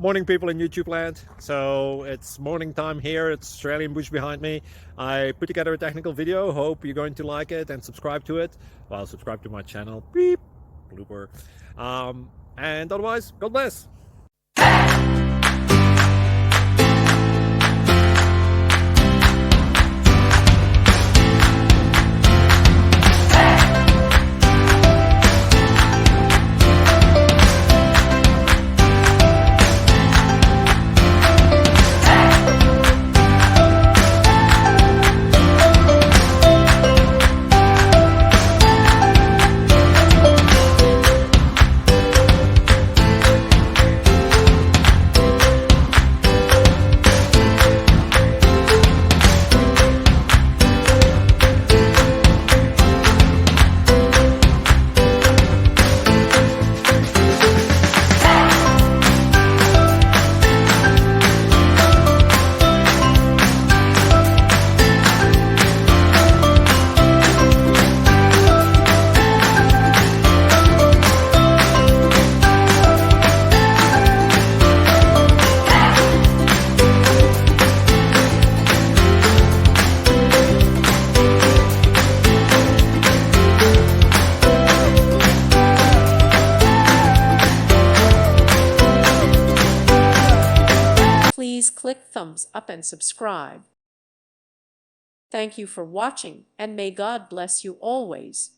Morning, people in YouTube land. So it's morning time here. It's Australian bush behind me. I put together a technical video. Hope you're going to like it and subscribe to it. Well, subscribe to my channel. Beep. Blooper. And otherwise, God bless. Please click thumbs up and subscribe. Thank you for watching, and may God bless you always.